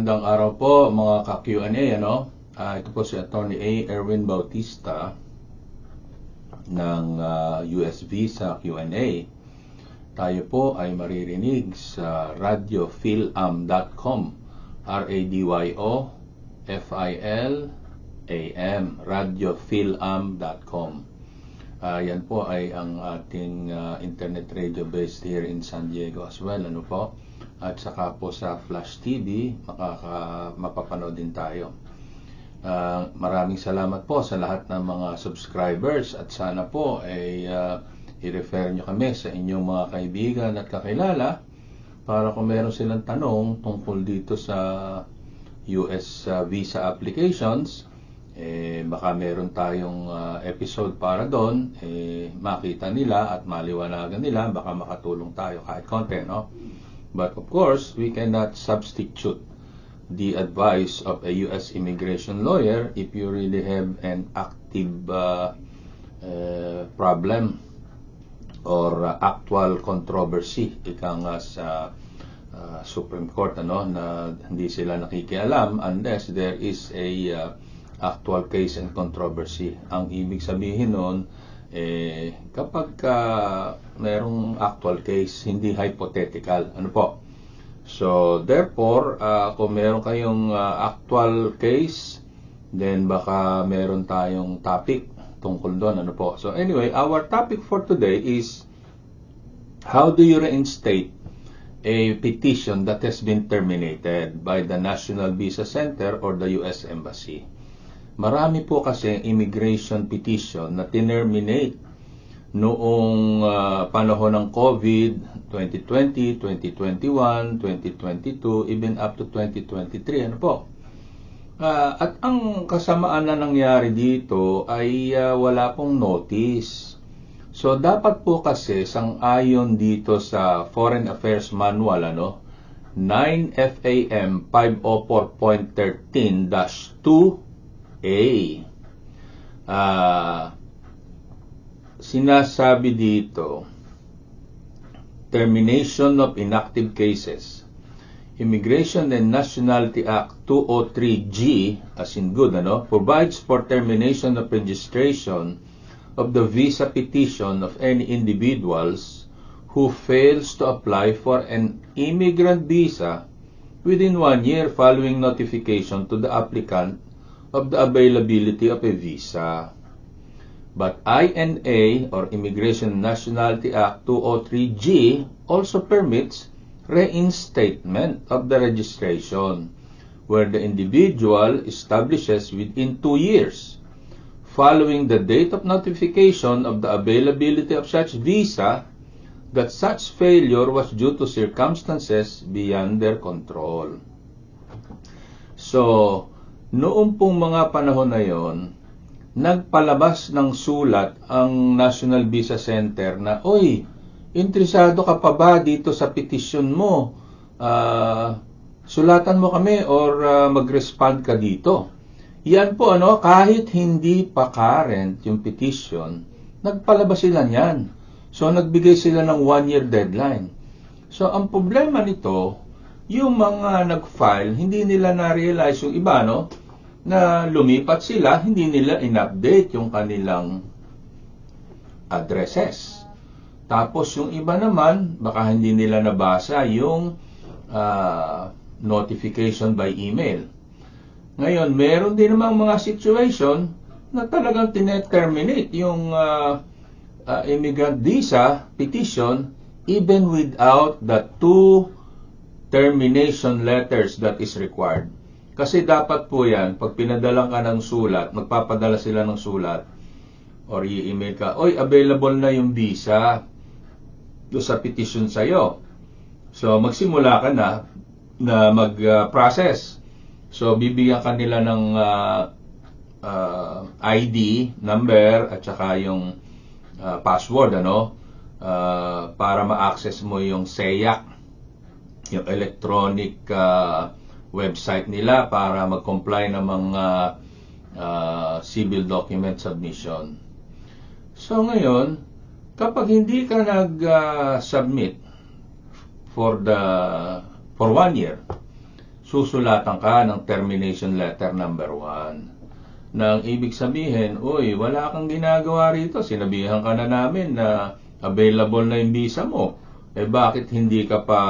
Magandang araw po mga ka-Q&A, ano? Ito po si Attorney A. Erwin Bautista ng US Visa Q&A. Tayo po ay maririnig sa radiofilm.com, RADYOFILAM, radiofilm.com. Yan po ay ang ating internet radio based here in San Diego as well, ano po? At saka po sa Flash TV, mapapanood din tayo. Maraming salamat po sa lahat ng mga subscribers at sana po ay i-refer nyo kami sa inyong mga kaibigan at kakilala para kung meron silang tanong tungkol dito sa US visa applications, baka meron tayong episode para doon, makita nila at maliwanagan nila, baka makatulong tayo kahit konti, no? But of course, we cannot substitute the advice of a US immigration lawyer if you really have an active problem or actual controversy, ika nga sa Supreme Court, ano, na hindi sila nakikialam unless there is a actual case and controversy. Ang ibig sabihin nun, kapag mayroong actual case, hindi hypothetical, ano po. So therefore, kung meron kayong actual case, then baka meron tayong topic tungkol doon, ano po. So anyway, our topic for today is how do you reinstate a petition that has been terminated by the National Visa Center or the US Embassy. Marami po kasi immigration petition na terminate noong panahon ng COVID, 2020, 2021, 2022, even up to 2023. Ano po? At ang kasamaan na nangyari dito ay wala pong notice. So dapat po kasi sang-ayon dito sa Foreign Affairs Manual, ano, 9 FAM 504.13-2 sinasabi dito, termination of inactive cases. Immigration and Nationality Act 203G, as in good, ano, provides for termination of registration of the visa petition of any individuals who fails to apply for an immigrant visa within 1 year following notification to the applicant of the availability of a visa. But INA, or Immigration and Nationality Act 203G, also permits reinstatement of the registration where the individual establishes within 2 years following the date of notification of the availability of such visa that such failure was due to circumstances beyond their control. So, noong pong mga panahon na yon, nagpalabas ng sulat ang National Visa Center na, oy, interesado ka pa ba dito sa petisyon mo? Sulatan mo kami or mag-respond ka dito. Yan po, ano, kahit hindi pa current yung petition, nagpalabas sila niyan. So, nagbigay sila ng 1-year deadline. So, ang problema nito, yung mga nag-file, hindi nila na-realize yung iba, no? Na lumipat sila, hindi nila in-update yung kanilang addresses. Tapos yung iba naman, baka hindi nila nabasa yung notification by email. Ngayon, meron din namang mga situation na talagang tineterminate yung immigrant visa petition even without the 2 termination letters that is required. Kasi dapat po yan, pag pinadalang ka ng sulat, magpapadala sila ng sulat, or i-email ka, oy, available na yung visa do sa petition sa'yo. So, magsimula ka na mag-process. So, bibigyan ka nila ng ID, number, at saka yung password, ano, para ma-access mo yung SEAC, yung electronic website nila para mag-comply ng mga civil document submission. So ngayon, kapag hindi ka nag-submit for 1 year, susulatan ka ng termination letter number 1. Nang ibig sabihin, uy, wala kang ginagawa rito. Sinabihan ka na namin na available na yung visa mo. Bakit hindi ka pa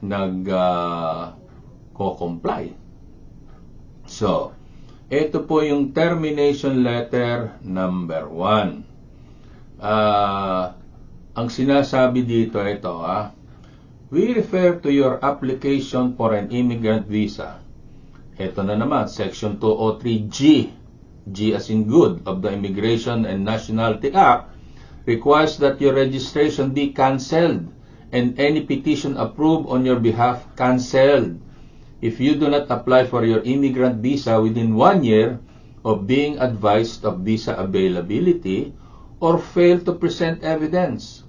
nag-comply? So, ito po yung termination letter number 1. Ang sinasabi dito, ito we refer to your application for an immigrant visa. Ito na naman, Section 203G, G as in good, of the Immigration and Nationality Act requires that your registration be cancelled and any petition approved on your behalf cancelled if you do not apply for your immigrant visa within 1 year of being advised of visa availability or fail to present evidence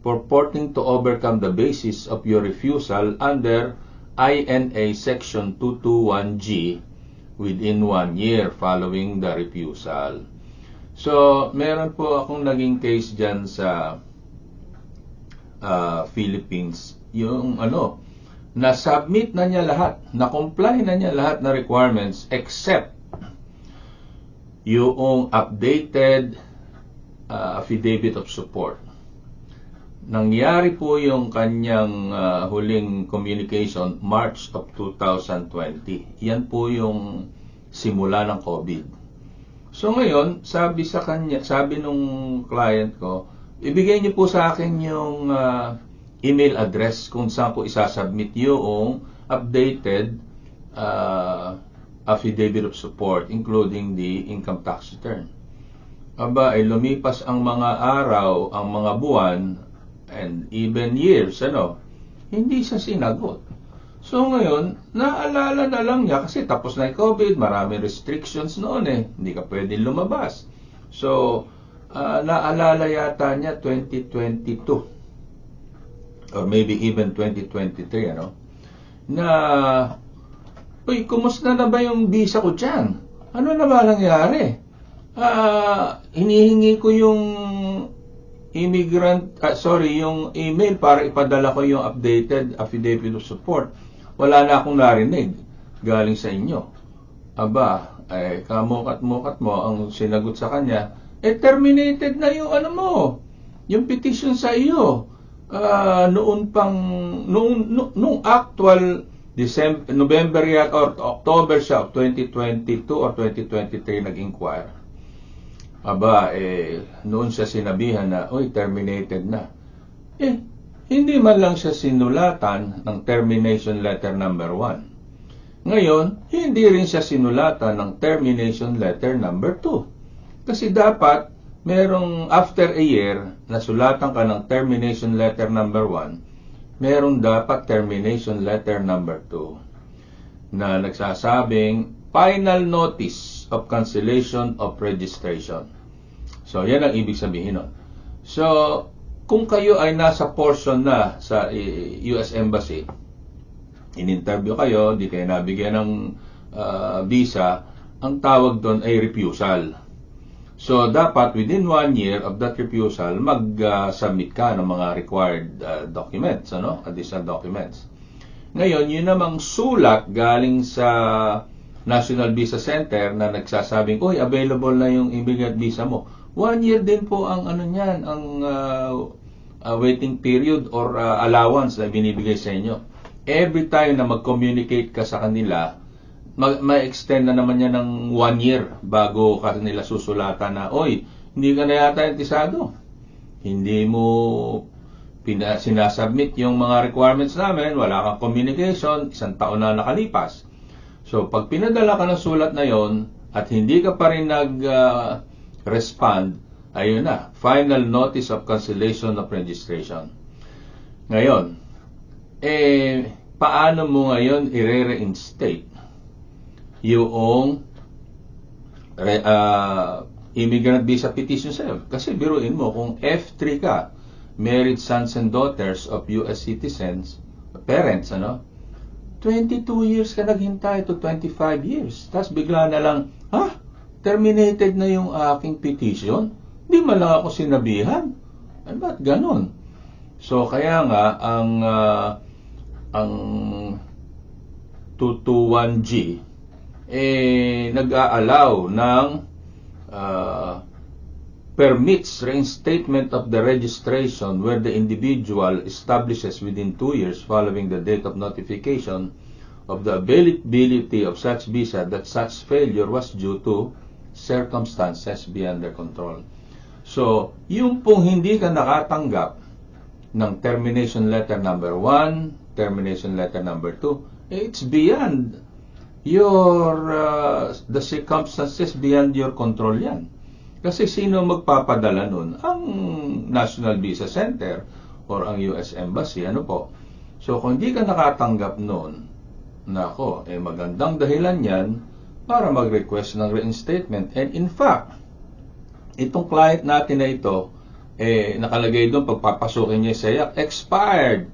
purporting to overcome the basis of your refusal under INA Section 221G within 1 year following the refusal. So, meron po akong naging case dyan sa Philippines. Yung na-submit na niya lahat, na-comply na niya lahat na requirements except yung updated affidavit of support. Nangyari po yung kanyang huling communication March of 2020. Yan po yung simula ng COVID. So ngayon, sabi sa kanya, sabi nung client ko, ibigay niyo po sa akin yung email address kung saan ko isasubmit yung updated affidavit of support including the income tax return. Lumipas ang mga araw, ang mga buwan, and even years, hindi siya sinagot. So ngayon, naalala na lang niya kasi tapos na yung COVID, marami restrictions noon hindi ka pwedeng lumabas. So, naalala yata niya 2022 or maybe even 2023, na, uy, kumusta na ba yung visa ko dyan? Ano na ba nangyari? Hinihingi ko yung yung email para ipadala ko yung updated affidavit of support. Wala na akong narinig galing sa inyo. Kamukat-mukat mo ang sinagot sa kanya, terminated na yung yung petition sa iyo. Noong actual November or October siya of 2022 or 2023 nag-inquire. Noon siya sinabihan na, terminated na. Hindi man lang siya sinulatan ng termination letter number 1. Ngayon, hindi rin siya sinulatan ng termination letter number 2. Kasi dapat, merong after a year, nasulatan ka ng termination letter number 1, merong dapat termination letter number 2 na nagsasabing final notice of cancellation of registration. So, yan ang ibig sabihin nun. So, kung kayo ay nasa portion na sa US Embassy, in-interview kayo, di kayo nabigyan ng visa, ang tawag doon ay refusal. So, dapat within 1 year of that refusal, mag-submit ka ng mga required documents, additional documents. Ngayon, yun namang sulat galing sa National Visa Center na nagsasabing, available na yung immigrant visa mo. 1 year din po ang ang waiting period or allowance na binibigay sa inyo. Every time na mag-communicate ka sa kanila, ma-extend na naman yan ng 1 year bago ka nila susulatan na, hindi ka na yata intisado. Hindi mo sinasubmit yung mga requirements namin, wala kang communication, 1 taon na nakalipas. So, pag pinadala ka ng sulat na yon at hindi ka pa rin respond, ayun na, final notice of cancellation of registration. Ngayon, paano mo ngayon i-reinstate yung immigrant visa petition sa'yo? Kasi biruin mo, kung F3 ka, married sons and daughters of US citizens, parents, 22 years ka naghintay to 25 years. Tapos bigla na lang, terminated na yung aking petition. Hindi man lang ako sinabihan. Ba't ganun? So, kaya nga, ang 221G, nag-aalaw ng permits reinstatement of the registration where the individual establishes within 2 years following the date of notification of the availability of such visa that such failure was due to circumstances beyond their control. So, yung pong hindi ka nakatanggap ng termination letter number 1, termination letter number 2, it's beyond your, the circumstances beyond your control yan. Kasi sino magpapadala nun? Ang National Visa Center or ang US Embassy, ano po? So, kung hindi ka nakatanggap nun, nako, magandang dahilan yan para mag-request ng reinstatement. And in fact, itong client natin na ito, nakalagay doon, pagpapasukin niya sa SEAC, expired.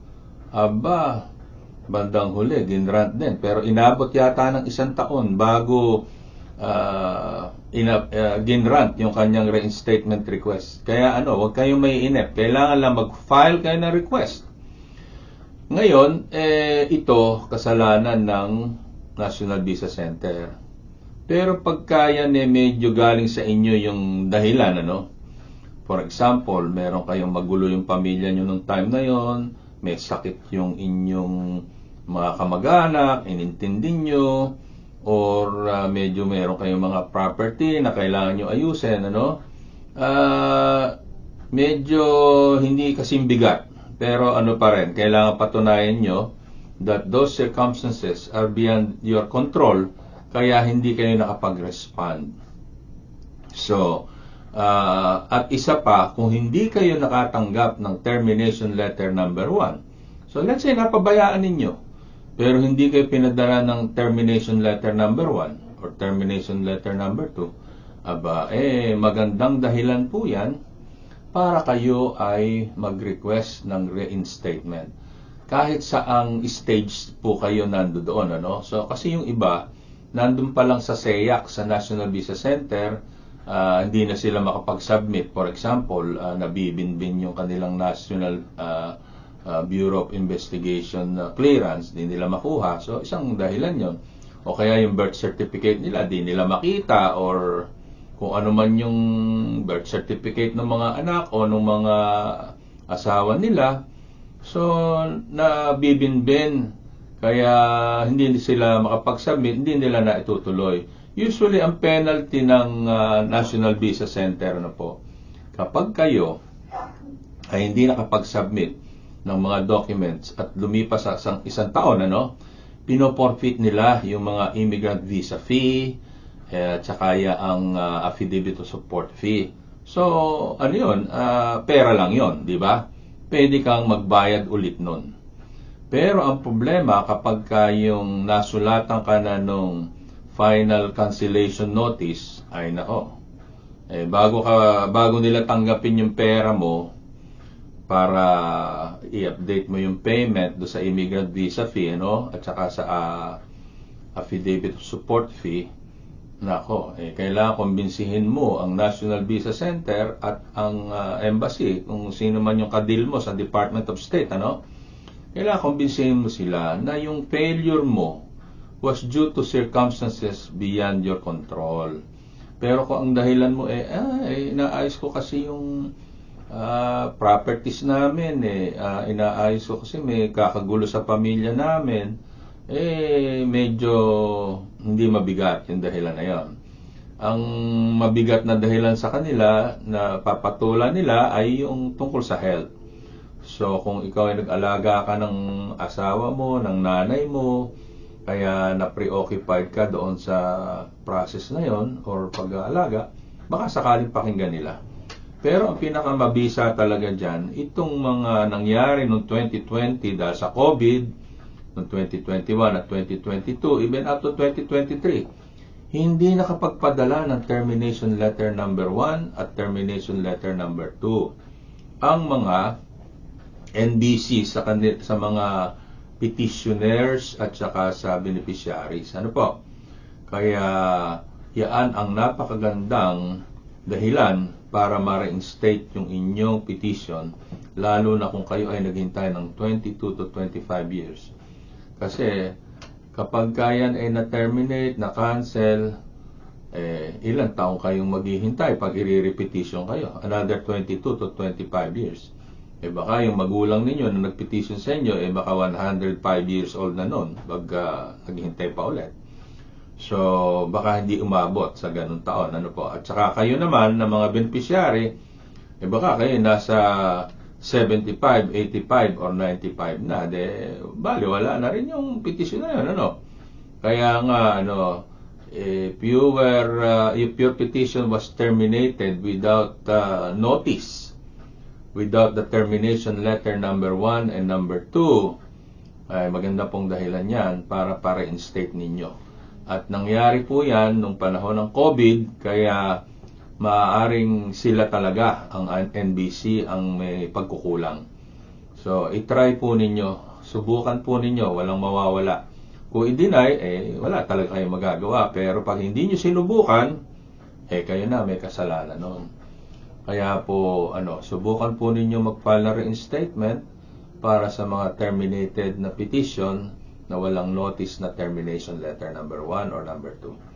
Aba, bandang huli, ginrant din. Pero inabot yata ng 1 taon bago ginrant yung kanyang reinstatement request. Kaya huwag kayong maiinip. Kailangan lang mag-file kayo ng request. Ngayon, ito kasalanan ng National Visa Center. Pero pagka yan medyo galing sa inyo yung dahilan, For example, meron kayong magulo yung pamilya nyo nung time na yon, may sakit yung inyong mga kamag-anak, inintindi nyo, or medyo meron kayong mga property na kailangan nyo ayusin, medyo hindi kasing bigat. Pero pa rin, kailangan patunayan nyo that those circumstances are beyond your control, kaya hindi kayo nakapag-respond. So, at isa pa, kung hindi kayo nakatanggap ng termination letter number 1, so let's say napabayaan ninyo, pero hindi kayo pinadala ng termination letter number 1 or termination letter number 2, magandang dahilan po yan para kayo ay mag-request ng reinstatement. Kahit saang stage po kayo nandoon, So, kasi yung iba, nandun pa lang sa SEAC, sa National Visa Center, hindi na sila makapag-submit. For example, nabibinbin yung kanilang National Bureau of Investigation clearance, di nila makuha. So, isang dahilan yon. O kaya yung birth certificate nila, di nila makita, or kung ano man yung birth certificate ng mga anak o ng mga asawa nila. So, nabibinbin, kaya hindi sila makapag-submit, hindi nila na itutuloy. Usually, ang penalty ng National Visa Center kapag kayo ay hindi nakapag-submit ng mga documents at lumipas sa isang taon, pinoforfeit nila yung mga immigrant visa fee, tsaka ang affidavit of support fee. So, pera lang yon, di ba? Pwede kang magbayad ulit nun. Pero ang problema kapag yung nasulatan ka na nung final cancellation notice, bago nila tanggapin yung pera mo para i-update mo yung payment do sa immigrant visa fee, at saka sa affidavit of support fee, kailangan kumbinsihin mo ang National Visa Center at ang embassy, kung sino man yung kadil mo sa Department of State, kailangan kumbinsihin mo sila na yung failure mo was due to circumstances beyond your control. Pero kung ang dahilan mo inaayos ko kasi yung properties namin, inaayos ko kasi may kakagulo sa pamilya namin, medyo hindi mabigat yung dahilan na yon. Ang mabigat na dahilan sa kanila na papatulan nila ay yung tungkol sa health. So, kung ikaw ay nag-alaga ka ng asawa mo, ng nanay mo, kaya na-preoccupied ka doon sa process na yon or pag-aalaga, baka sakaling pakinggan nila. Pero ang pinakamabisa talaga dyan, itong mga nangyari noong 2020 dahil sa COVID, noong 2021 at 2022, even up to 2023, hindi nakapagpadala ng termination letter number 1 at termination letter number 2. Ang mga NBC sa mga petitioners at saka sa beneficiaries. Kaya yaan ang napakagandang dahilan para ma-reinstate yung inyong petition, lalo na kung kayo ay naghintay ng 22 to 25 years. Kasi Kapag yan ay na-terminate, na-cancel, ilang taong kayong maghihintay pag i-repetition kayo? Another 22 to 25 years. Baka yung magulang ninyo na nag-petition sa inyo, baka 105 years old na nun, pag naghihintay pa ulit. So, baka hindi umabot sa ganung taon. Ano po? At saka kayo naman, na mga beneficiary, baka kayo nasa 75, 85, or 95 na. Bali, wala na rin yung petition na yun. Ano? Kaya nga, if your petition was terminated without notice, without the termination letter number 1 and number 2, ay maganda pong dahilan yan para reinstate ninyo. At nangyari po yan nung panahon ng COVID, kaya maaaring sila talaga, ang NBC, ang may pagkukulang. So, itry po ninyo, subukan po ninyo, walang mawawala. Kung i-deny, wala talaga kayong magagawa. Pero pag hindi nyo sinubukan, kayo na may kasalanan noon. Kaya po, subukan po ninyo mag-file na reinstatement para sa mga terminated na petition na walang notice na termination letter number 1 or number 2.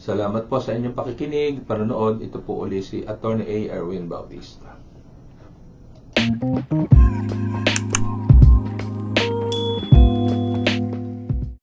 Salamat po sa inyong pakikinig, panonood. Ito po uli si Attorney A. Erwin Bautista.